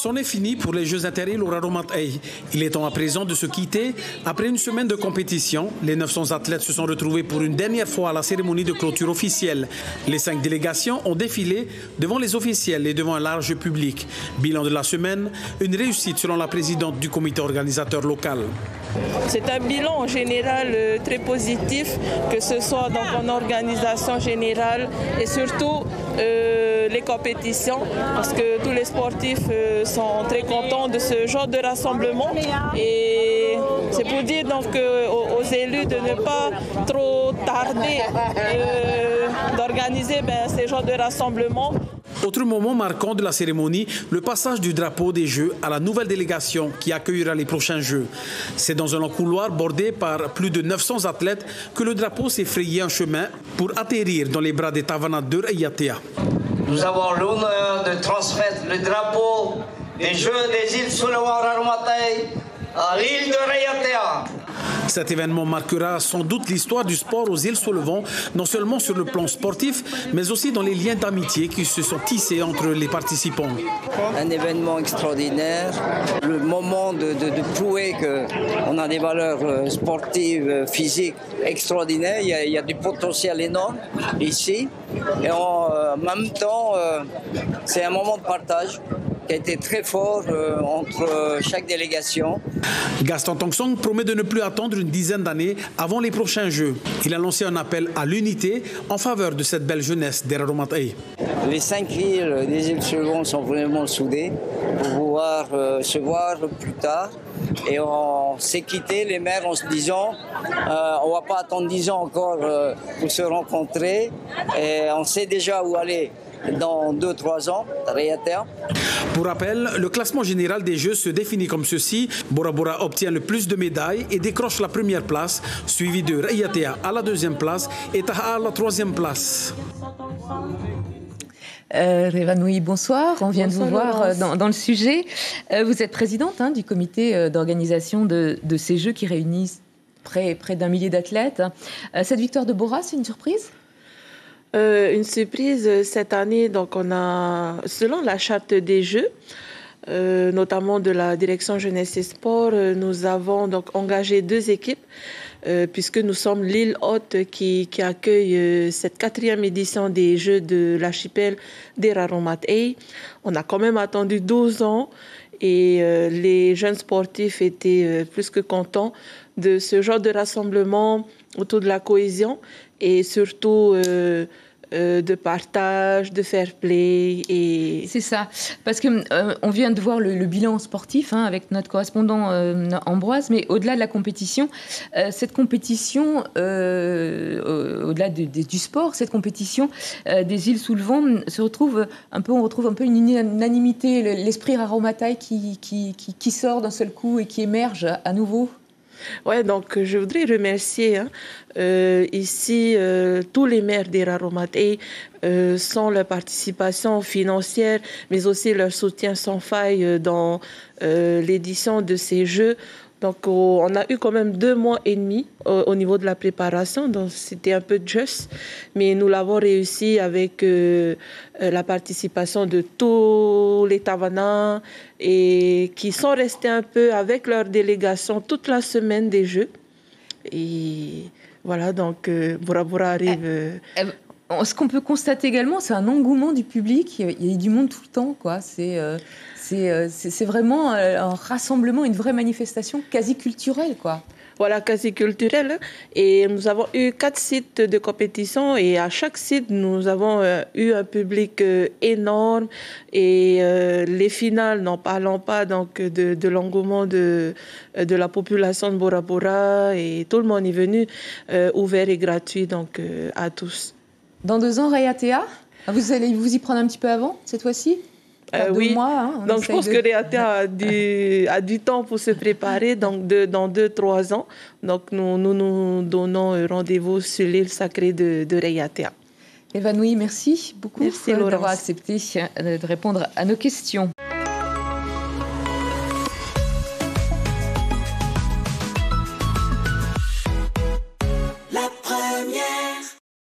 C'en est fini pour les Jeux inter-îles au Raromatei. Il est temps à présent de se quitter. Après une semaine de compétition, les 900 athlètes se sont retrouvés pour une dernière fois à la cérémonie de clôture officielle. Les 5 délégations ont défilé devant les officiels et devant un large public. Bilan de la semaine, une réussite selon la présidente du comité organisateur local. C'est un bilan en général très positif, que ce soit en organisation générale et surtout les compétitions, parce que tous les sportifs sont très contents de ce genre de rassemblement. Et c'est pour dire donc aux élus de ne pas trop tarder d'organiser ces genres de rassemblements. Autre moment marquant de la cérémonie, le passage du drapeau des Jeux à la nouvelle délégation qui accueillera les prochains Jeux. C'est dans un long couloir bordé par plus de 900 athlètes que le drapeau s'est frayé un chemin pour atterrir dans les bras des Tavana de Raiatea. Nous avons l'honneur de transmettre le drapeau des Jeux des îles Sulawesi à l'île de Raiatea. Cet événement marquera sans doute l'histoire du sport aux îles Solevant, non seulement sur le plan sportif, mais aussi dans les liens d'amitié qui se sont tissés entre les participants. Un événement extraordinaire, le moment de prouver qu'on a des valeurs sportives, physiques extraordinaires. Il y a du potentiel énorme ici. Et en même temps, c'est un moment de partage qui a été très fort entre chaque délégation. Gaston Tongsong promet de ne plus attendre une dizaine d'années avant les prochains Jeux. Il a lancé un appel à l'unité en faveur de cette belle jeunesse des Raromatei. Les 5 îles des îles Solevant sont vraiment soudées pour pouvoir se voir plus tard. Et on s'est quitté les maires en se disant on ne va pas attendre 10 ans encore pour se rencontrer. Et on sait déjà où aller dans 2-3 ans, Raiatea. Pour rappel, le classement général des Jeux se définit comme ceci. Bora Bora obtient le plus de médailles et décroche la première place, suivi de Raiatea à la deuxième place et Taha à la troisième place. Révanoui, bonsoir. On vient de vous voir dans le sujet. Vous êtes présidente du comité d'organisation de ces Jeux qui réunissent près d'un millier d'athlètes. Cette victoire de Bora, c'est une surprise ? Une surprise cette année, donc on a, selon la charte des Jeux, notamment de la direction jeunesse et sport, nous avons donc engagé 2 équipes, puisque nous sommes l'île haute qui accueille cette 4e édition des Jeux de l'archipel des Raromatei. On a quand même attendu 12 ans et les jeunes sportifs étaient plus que contents de ce genre de rassemblement autour de la cohésion et surtout de partage, de fair play. Et... C'est ça, parce que on vient de voir le bilan sportif avec notre correspondant Ambroise, mais au-delà de la compétition, cette compétition, au-delà du sport, cette compétition des îles sous le vent on retrouve un peu une unanimité, l'esprit Raromatei qui sort d'un seul coup et qui émerge à nouveau. Ouais, donc je voudrais remercier ici tous les maires des Raromatei sans leur participation financière, mais aussi leur soutien sans faille dans l'édition de ces Jeux. Donc on a eu quand même 2 mois et demi au niveau de la préparation, donc c'était un peu juste, mais nous l'avons réussi avec la participation de tous les Tavana et qui sont restés un peu avec leur délégation toute la semaine des Jeux. Et voilà, donc Bora Bora arrive... Ce qu'on peut constater également, c'est un engouement du public. Il y a du monde tout le temps, quoi. C'est vraiment un rassemblement, une vraie manifestation quasi culturelle, quoi. Voilà, quasi culturelle. Et nous avons eu 4 sites de compétition et à chaque site, nous avons eu un public énorme. Et les finales, n'en parlons pas donc de l'engouement de la population de Bora Bora. Et tout le monde est venu, ouvert et gratuit donc, à tous. Dans 2 ans, Raiatea, vous allez vous y prendre un petit peu avant, cette fois-ci ? Oui, mois, donc je pense que Raiatea a du temps pour se préparer, donc dans 2-3 ans. Donc nous donnons rendez-vous sur l'île sacrée de Raiatea. Révanoui, merci beaucoup merci, d'avoir accepté de répondre à nos questions.